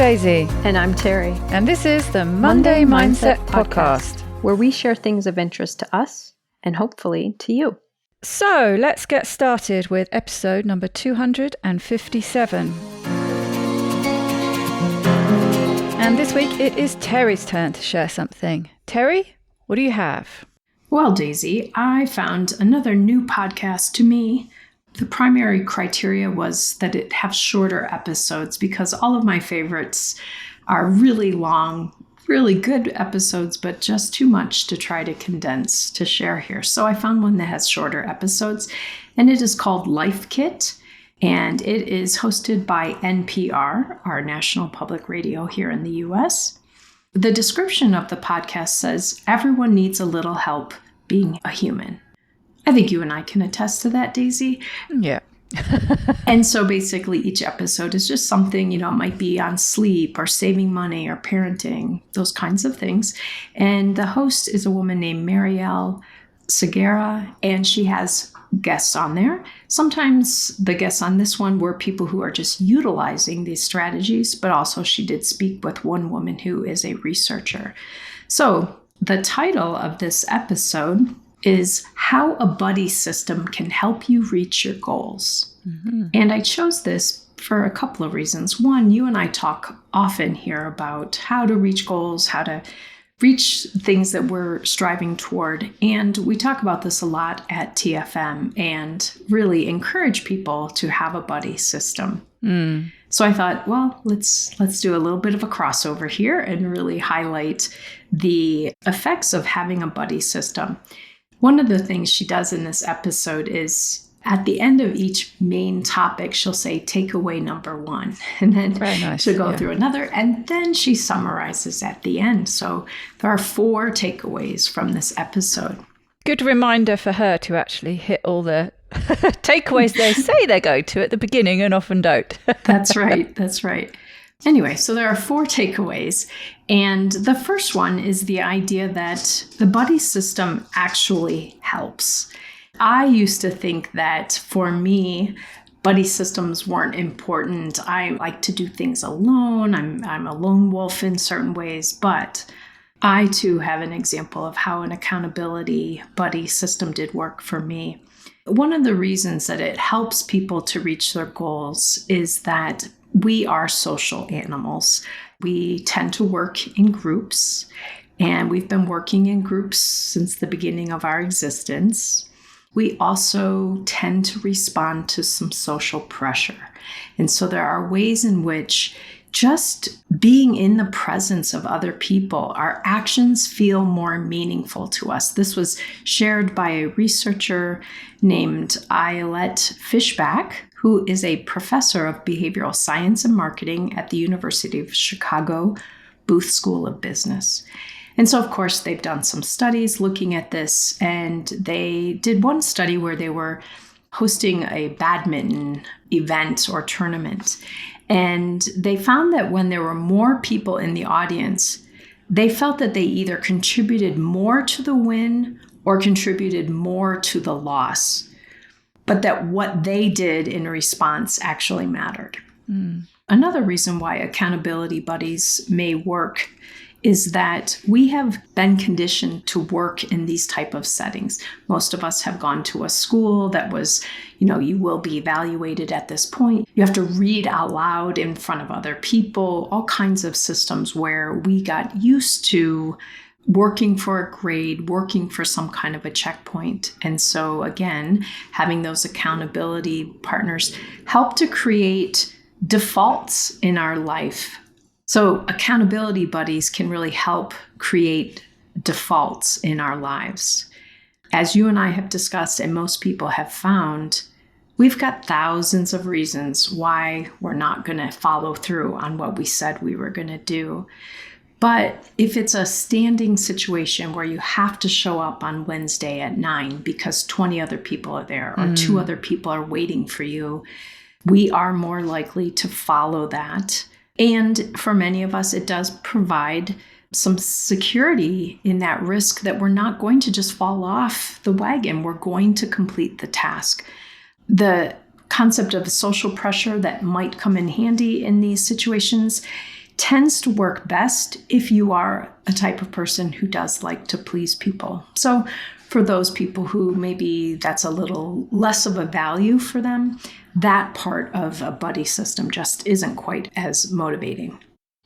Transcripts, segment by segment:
Daisy. And I'm Terri. And this is the Monday Mindset Podcast, where we share things of interest to us and hopefully to you. So let's get started with episode number 257. And this week it is Terri's turn to share something. Terri, what do you have? Well, Daisy, I found another new podcast to me. The primary criteria was that it have shorter episodes because all of my favorites are really long, really good episodes, but just too much to try to condense to share here. So I found one that has shorter episodes, and it is called Life Kit, and it is hosted by NPR, our national public radio here in the U.S. The description of the podcast says, everyone needs a little help being a human. I think you and I can attest to that, Daisy. Yeah. And so basically each episode is just something, it might be on sleep or saving money or parenting, those kinds of things. And the host is a woman named Marielle Segura, and she has guests on there. Sometimes the guests on this one were people who are just utilizing these strategies, but also she did speak with one woman who is a researcher. So the title of this episode is How a Buddy System Can Help You Reach Your Goals. Mm-hmm. And I chose this for a couple of reasons. One, you and I talk often here about how to reach goals, how to reach things that we're striving toward. And we talk about this a lot at TFM and really encourage people to have a buddy system. Mm. So I thought, well, let's do a little bit of a crossover here and really highlight the effects of having a buddy system. One of the things she does in this episode is at the end of each main topic, she'll say takeaway number 1, and then she'll go through another, and then she summarizes at the end. So there are 4 takeaways from this episode. Good reminder for her to actually hit all the takeaways they say they go to at the beginning and often don't. That's right. Anyway, so there are 4 takeaways. And the first one is the idea that the buddy system actually helps. I used to think that for me, buddy systems weren't important. I like to do things alone. I'm a lone wolf in certain ways, but I too have an example of how an accountability buddy system did work for me. One of the reasons that it helps people to reach their goals is that we are social animals. We tend to work in groups, and we've been working in groups since the beginning of our existence. We also tend to respond to some social pressure. And so there are ways in which just being in the presence of other people, our actions feel more meaningful to us. This was shared by a researcher named Ayelet Fishback, who is a professor of behavioral science and marketing at the University of Chicago Booth School of Business. And so, of course, they've done some studies looking at this, and they did one study where they were hosting a badminton event or tournament. And they found that when there were more people in the audience, they felt that they either contributed more to the win or contributed more to the loss, but that what they did in response actually mattered. Mm. Another reason why accountability buddies may work is that we have been conditioned to work in these type of settings. Most of us have gone to a school that was, you will be evaluated at this point. You have to read out loud in front of other people, all kinds of systems where we got used to working for a grade, working for some kind of a checkpoint. And so again, having those accountability partners help to create defaults in our life. So accountability buddies can really help create defaults in our lives. As you and I have discussed, and most people have found, we've got thousands of reasons why we're not going to follow through on what we said we were going to do. But if it's a standing situation where you have to show up on Wednesday at 9 because 20 other people are there or 2 other people are waiting for you, we are more likely to follow that. And for many of us, it does provide some security in that risk that we're not going to just fall off the wagon. We're going to complete the task. The concept of social pressure that might come in handy in these situations tends to work best if you are a type of person who does like to please people. So for those people who maybe that's a little less of a value for them, that part of a buddy system just isn't quite as motivating.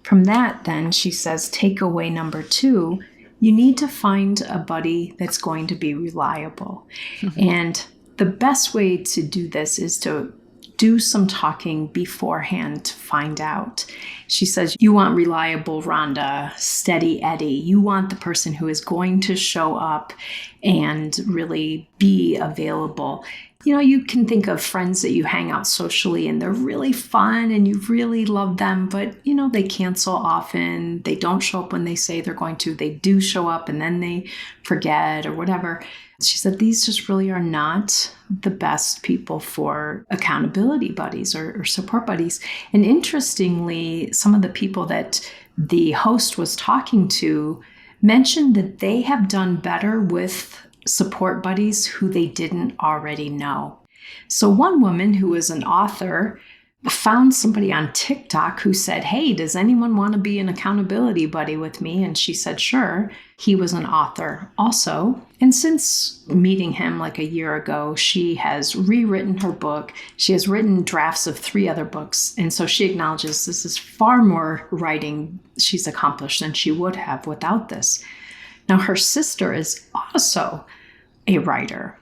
From that, then, she says, takeaway number 2, you need to find a buddy that's going to be reliable. And the best way to do this is to do some talking beforehand to find out. She says, you want reliable Rhonda, steady Eddie. You want the person who is going to show up and really be available. You can think of friends that you hang out socially and they're really fun and you really love them, but, they cancel often. They don't show up when they say they're going to. They do show up and then they forget or whatever. She said, these just really are not the best people for accountability buddies or support buddies. And interestingly, some of the people that the host was talking to mentioned that they have done better with support buddies who they didn't already know. So one woman who was an author found somebody on TikTok who said, hey, does anyone want to be an accountability buddy with me? And she said, sure. He was an author also. And since meeting him like a year ago, she has rewritten her book. She has written drafts of 3 other books. And so she acknowledges this is far more writing she's accomplished than she would have without this. Now, her sister is also a writer.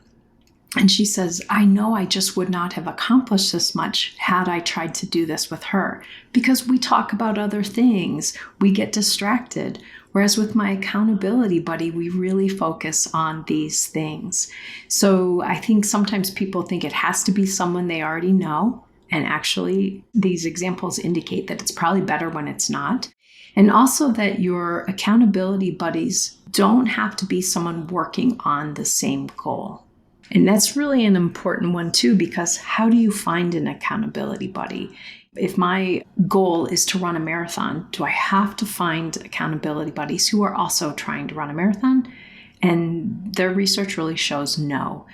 And she says, I know I just would not have accomplished this much had I tried to do this with her, because we talk about other things. We get distracted. Whereas with my accountability buddy, we really focus on these things. So I think sometimes people think it has to be someone they already know. And actually, these examples indicate that it's probably better when it's not. And also that your accountability buddies don't have to be someone working on the same goal. And that's really an important one too, because how do you find an accountability buddy? If my goal is to run a marathon, do I have to find accountability buddies who are also trying to run a marathon? And their research really shows no.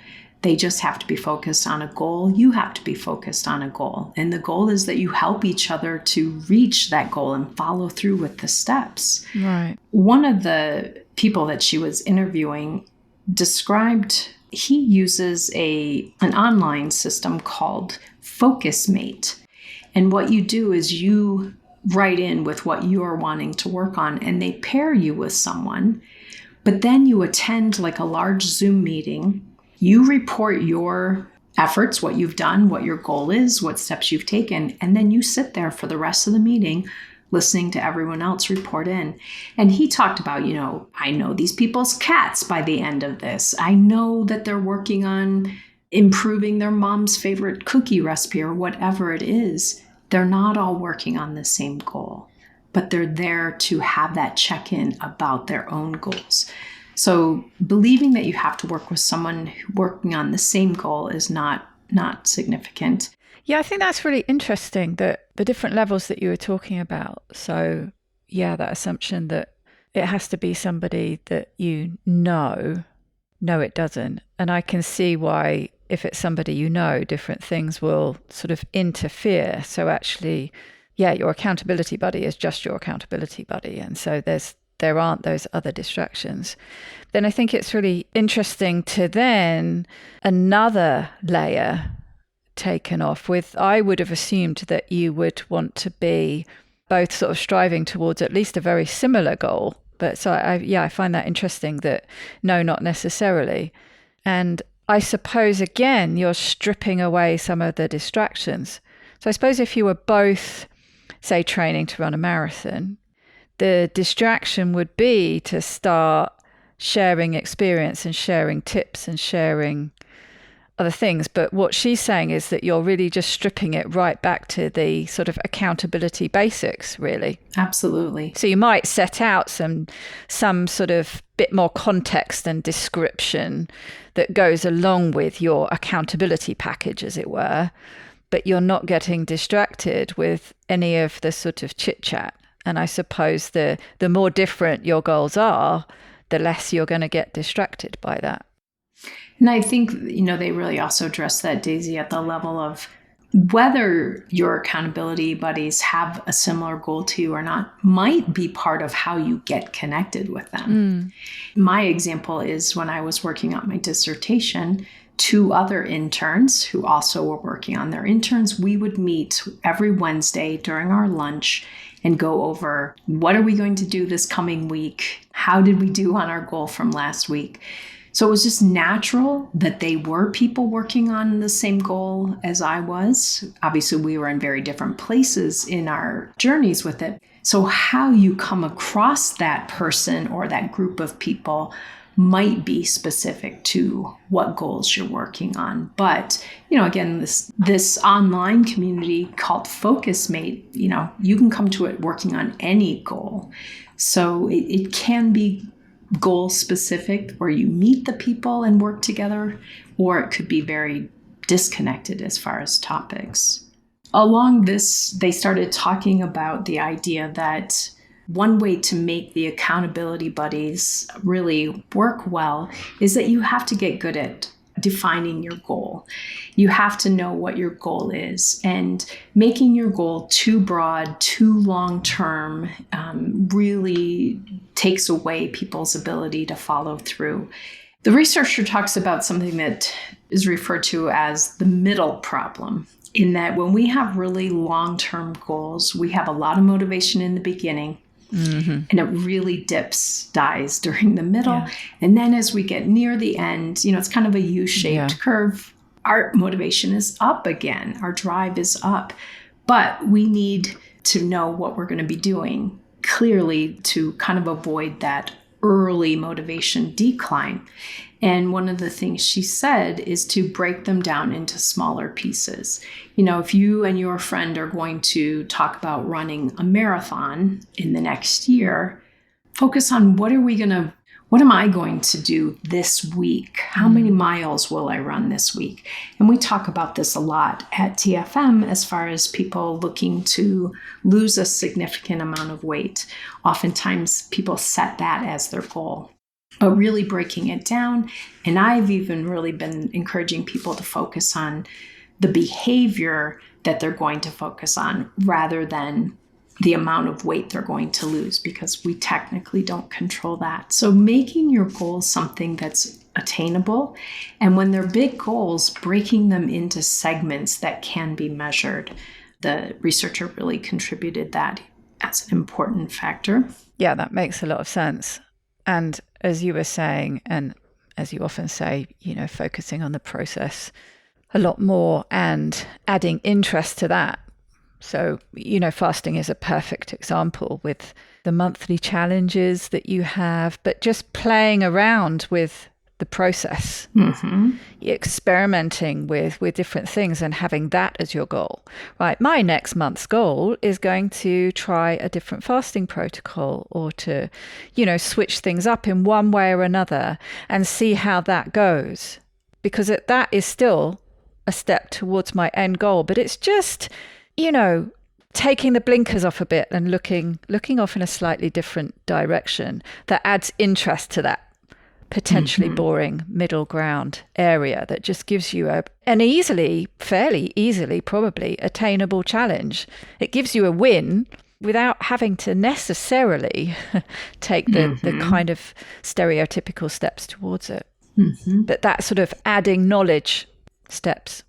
They just have to be focused on a goal. You have to be focused on a goal. And the goal is that you help each other to reach that goal and follow through with the steps. Right. One of the people that she was interviewing described he uses an online system called FocusMate. And what you do is you write in with what you're wanting to work on, and they pair you with someone. But then you attend like a large Zoom meeting. You report your efforts, what you've done, what your goal is, what steps you've taken, and then you sit there for the rest of the meeting listening to everyone else report in. And he talked about, I know these people's cats by the end of this. I know that they're working on improving their mom's favorite cookie recipe or whatever it is. They're not all working on the same goal, but they're there to have that check-in about their own goals. So believing that you have to work with someone working on the same goal is not significant. Yeah, I think that's really interesting, that the different levels that you were talking about. So, yeah, that assumption that it has to be somebody that you know. No, it doesn't. And I can see why, if it's somebody you know, different things will sort of interfere. So actually, yeah, your accountability buddy is just your accountability buddy. And so there aren't those other distractions. Then I think it's really interesting to then another layer taken off with, I would have assumed that you would want to be both sort of striving towards at least a very similar goal. But so I find that interesting that no, not necessarily. And I suppose, again, you're stripping away some of the distractions. So I suppose if you were both, say, training to run a marathon, the distraction would be to start sharing experience and sharing tips and sharing other things. But what she's saying is that you're really just stripping it right back to the sort of accountability basics, really. Absolutely. So you might set out some sort of bit more context and description that goes along with your accountability package, as it were, but you're not getting distracted with any of the sort of chit chat. And I suppose the more different your goals are, the less you're going to get distracted by that. And I think, they really also address that, Daisy, at the level of whether your accountability buddies have a similar goal to you or not might be part of how you get connected with them. My example is when I was working on my dissertation, 2 other interns who also were working on their interns, we would meet every Wednesday during our lunch and go over what are we going to do this coming week? How did we do on our goal from last week? So it was just natural that they were people working on the same goal as I was. Obviously, we were in very different places in our journeys with it. So how you come across that person or that group of people might be specific to what goals you're working on. But, again, this online community called FocusMate, you can come to it working on any goal. So it can be goal specific where you meet the people and work together, or it could be very disconnected as far as topics. Along this, they started talking about the idea that one way to make the accountability buddies really work well is that you have to get good at defining your goal. You have to know what your goal is, and making your goal too broad, too long-term really takes away people's ability to follow through. The researcher talks about something that is referred to as the middle problem, in that when we have really long-term goals, we have a lot of motivation in the beginning. And it really dies during the middle. Yeah. And then as we get near the end, it's kind of a U-shaped curve. Our motivation is up again. Our drive is up. But we need to know what we're going to be doing clearly to kind of avoid that early motivation decline. And one of the things she said is to break them down into smaller pieces. If you and your friend are going to talk about running a marathon in the next year, focus on what am I going to do this week? How many miles will I run this week? And we talk about this a lot at TFM as far as people looking to lose a significant amount of weight. Oftentimes people set that as their goal. But really breaking it down, and I've even really been encouraging people to focus on the behavior that they're going to focus on rather than the amount of weight they're going to lose, because we technically don't control that. So making your goals something that's attainable, and when they're big goals, breaking them into segments that can be measured. The researcher really contributed that as an important factor. Yeah, that makes a lot of sense. And as you were saying, and as you often say, focusing on the process a lot more and adding interest to that. So, fasting is a perfect example with the monthly challenges that you have, but just playing around with the process, experimenting with different things and having that as your goal. Right, my next month's goal is going to try a different fasting protocol, or to, switch things up in one way or another and see how that goes. Because that is still a step towards my end goal, but it's just, taking the blinkers off a bit and looking off in a slightly different direction that adds interest to that potentially boring middle ground area that just gives you an fairly easily probably attainable challenge. It gives you a win without having to necessarily take the kind of stereotypical steps towards it. But that sort of adding knowledge steps.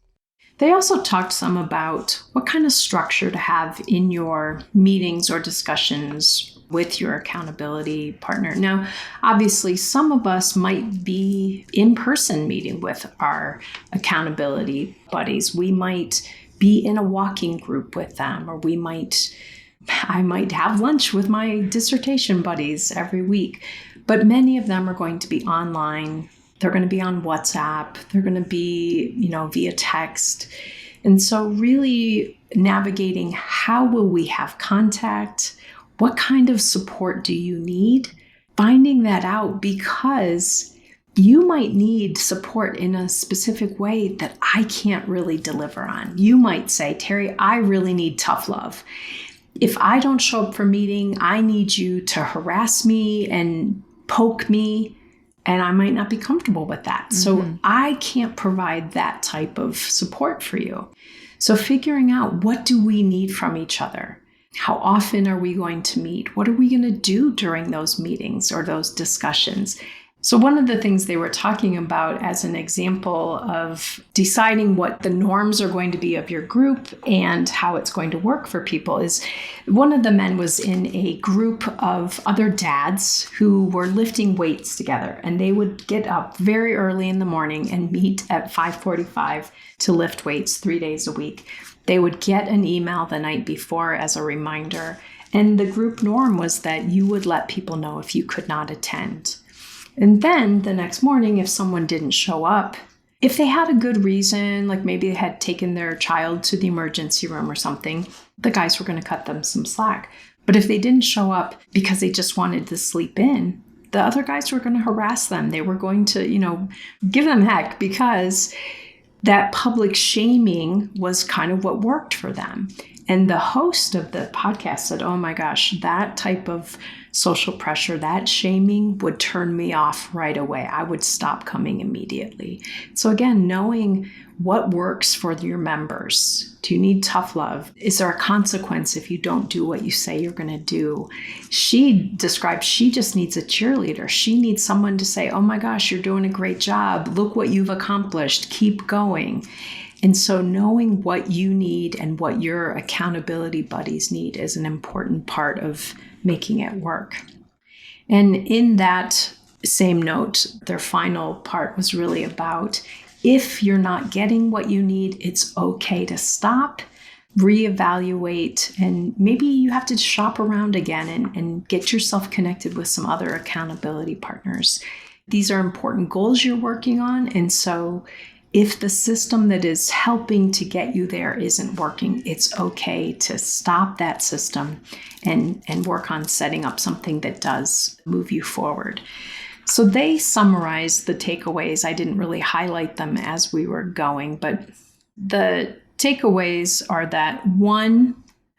They also talked some about what kind of structure to have in your meetings or discussions with your accountability partner. Now, obviously, some of us might be in person meeting with our accountability buddies. We might be in a walking group with them, or I might have lunch with my dissertation buddies every week. But many of them are going to be online. They're going to be on WhatsApp. They're going to be, via text. And so really navigating how will we have contact? What kind of support do you need? Finding that out, because you might need support in a specific way that I can't really deliver on. You might say, Terri, I really need tough love. If I don't show up for meeting, I need you to harass me and poke me, and I might not be comfortable with that. So I can't provide that type of support for you. So figuring out, what do we need from each other? How often are we going to meet? What are we going to do during those meetings or those discussions? So one of the things they were talking about as an example of deciding what the norms are going to be of your group and how it's going to work for people is, one of the men was in a group of other dads who were lifting weights together, and they would get up very early in the morning and meet at 5:45 to lift weights 3 days a week. They would get an email the night before as a reminder, and the group norm was that you would let people know if you could not attend. And then the next morning, if someone didn't show up, if they had a good reason, like maybe they had taken their child to the emergency room or something, the guys were going to cut them some slack. But if they didn't show up because they just wanted to sleep in, the other guys were going to harass them. They were going to, give them heck, because that public shaming was kind of what worked for them. And the host of the podcast said, oh my gosh, that type of social pressure, that shaming would turn me off right away. I would stop coming immediately. So again, knowing what works for your members. Do you need tough love? Is there a consequence if you don't do what you say you're going to do? She described she just needs a cheerleader. She needs someone to say, oh my gosh, you're doing a great job. Look what you've accomplished. Keep going. And so knowing what you need and what your accountability buddies need is an important part of making it work. And in that same note, their final part was really about, if you're not getting what you need, it's okay to stop, reevaluate, and maybe you have to shop around again and get yourself connected with some other accountability partners. These are important goals you're working on. And so if the system that is helping to get you there isn't working, it's okay to stop that system and work on setting up something that does move you forward. So they summarized the takeaways. I didn't really highlight them as we were going, but the takeaways are that, 1,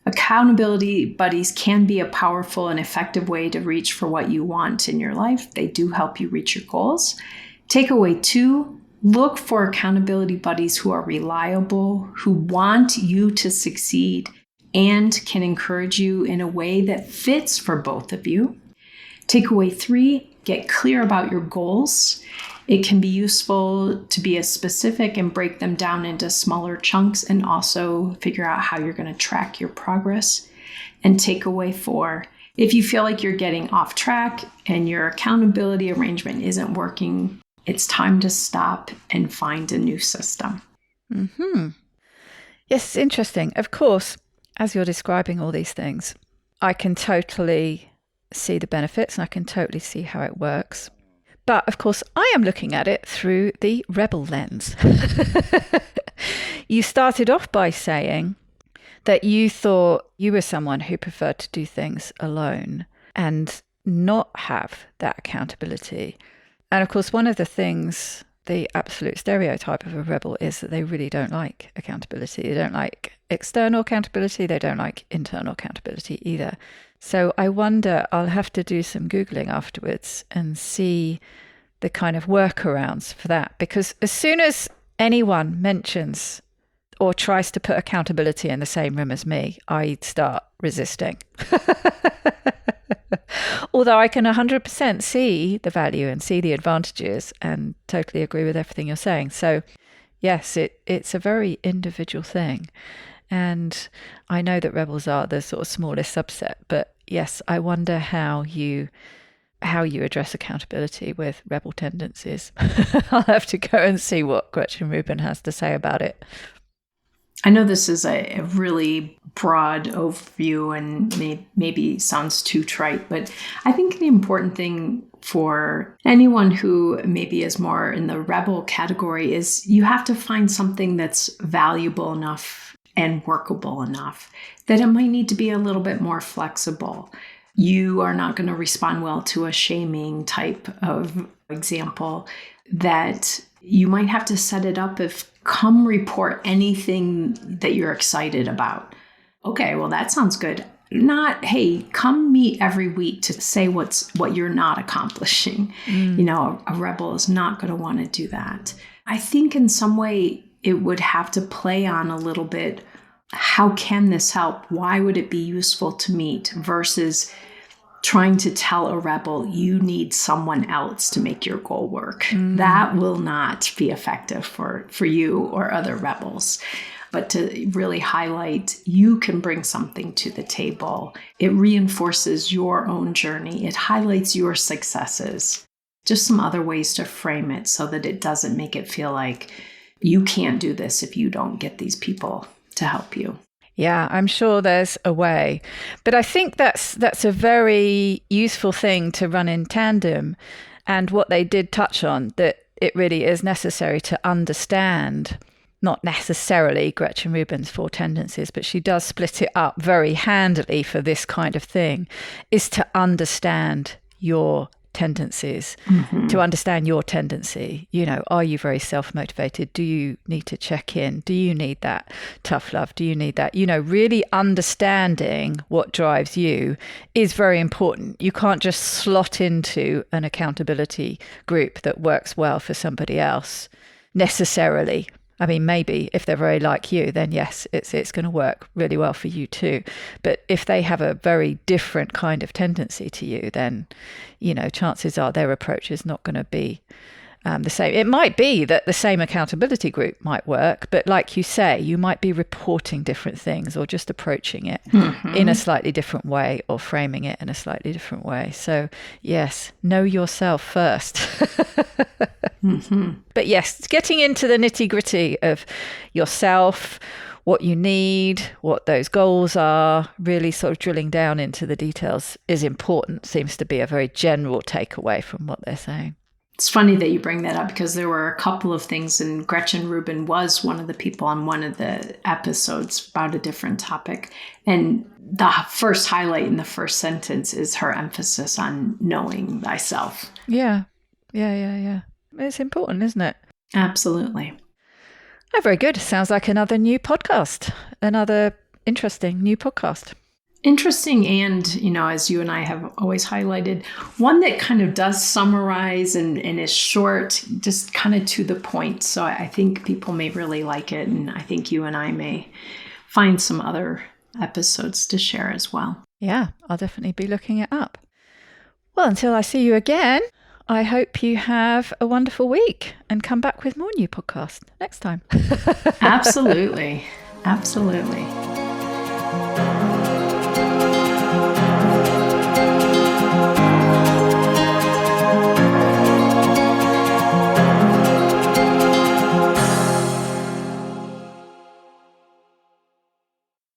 accountability buddies can be a powerful and effective way to reach for what you want in your life. They do help you reach your goals. Takeaway 2, look for accountability buddies who are reliable, who want you to succeed, and can encourage you in a way that fits for both of you. Takeaway 3, get clear about your goals. It can be useful to be as specific and break them down into smaller chunks, and also figure out how you're going to track your progress. And takeaway 4, if you feel like you're getting off track and your accountability arrangement isn't working, it's time to stop and find a new system. Mm-hmm. Yes, it's interesting. Of course, as you're describing all these things, I can totally see the benefits and I can totally see how it works. But of course, I am looking at it through the rebel lens. You started off by saying that you thought you were someone who preferred to do things alone and not have that accountability. And of course, one of the things, the absolute stereotype of a rebel, is that they really don't like accountability. They don't like external accountability. They don't like internal accountability either. So I wonder, I'll have to do some Googling afterwards and see the kind of workarounds for that. Because as soon as anyone mentions or tries to put accountability in the same room as me, I start resisting. Although I can 100% see the value and see the advantages and totally agree with everything you're saying. So yes, it's a very individual thing. And I know that rebels are the sort of smallest subset, but yes, I wonder how you address accountability with rebel tendencies. I'll have to go and see what Gretchen Rubin has to say about it. I know this is a really broad overview and maybe sounds too trite, but I think the important thing for anyone who maybe is more in the rebel category is you have to find something that's valuable enough and workable enough that it might need to be a little bit more flexible. You are not going to respond well to a shaming type of example, that you might have to set it up if come report anything that you're excited about. Okay, well, that sounds good. Not, hey, come meet every week to say what you're not accomplishing. A rebel is not going to want to do that. I think in some way, it would have to play on a little bit, how can this help? Why would it be useful to meet? Versus trying to tell a rebel, you need someone else to make your goal work. That will not be effective for you or other rebels. But to really highlight, you can bring something to the table. It reinforces your own journey. It highlights your successes. Just some other ways to frame it so that it doesn't make it feel like you can't do this if you don't get these people to help you. Yeah, I'm sure there's a way. But I think that's a very useful thing to run in tandem. And what they did touch on, that it really is necessary to understand, not necessarily Gretchen Rubin's 4 tendencies, but she does split it up very handily for this kind of thing, is to understand your tendencies, to understand your tendency. Are you very self-motivated? Do you need to check in? Do you need that tough love? Do you need that? Really understanding what drives you is very important. You can't just slot into an accountability group that works well for somebody else necessarily. I mean, maybe if they're very like you, then yes, it's going to work really well for you too. But if they have a very different kind of tendency to you, then, chances are their approach is not going to be the same. It might be that the same accountability group might work, but like you say, you might be reporting different things or just approaching it in a slightly different way or framing it in a slightly different way. So yes, know yourself first. But yes, getting into the nitty gritty of yourself, what you need, what those goals are, really sort of drilling down into the details is important, seems to be a very general takeaway from what they're saying. It's funny that you bring that up because there were a couple of things, and Gretchen Rubin was one of the people on one of the episodes about a different topic. And the first highlight in the first sentence is her emphasis on knowing thyself. Yeah. It's important, isn't it? Absolutely. Oh, very good. Sounds like another new podcast, another interesting new podcast. Interesting, and, as you and I have always highlighted, one that kind of does summarize and is short, just kind of to the point. So I think people may really like it, and I think you and I may find some other episodes to share as well. Yeah, I'll definitely be looking it up. Well, until I see you again, I hope you have a wonderful week and come back with more new podcasts next time. Absolutely. Absolutely.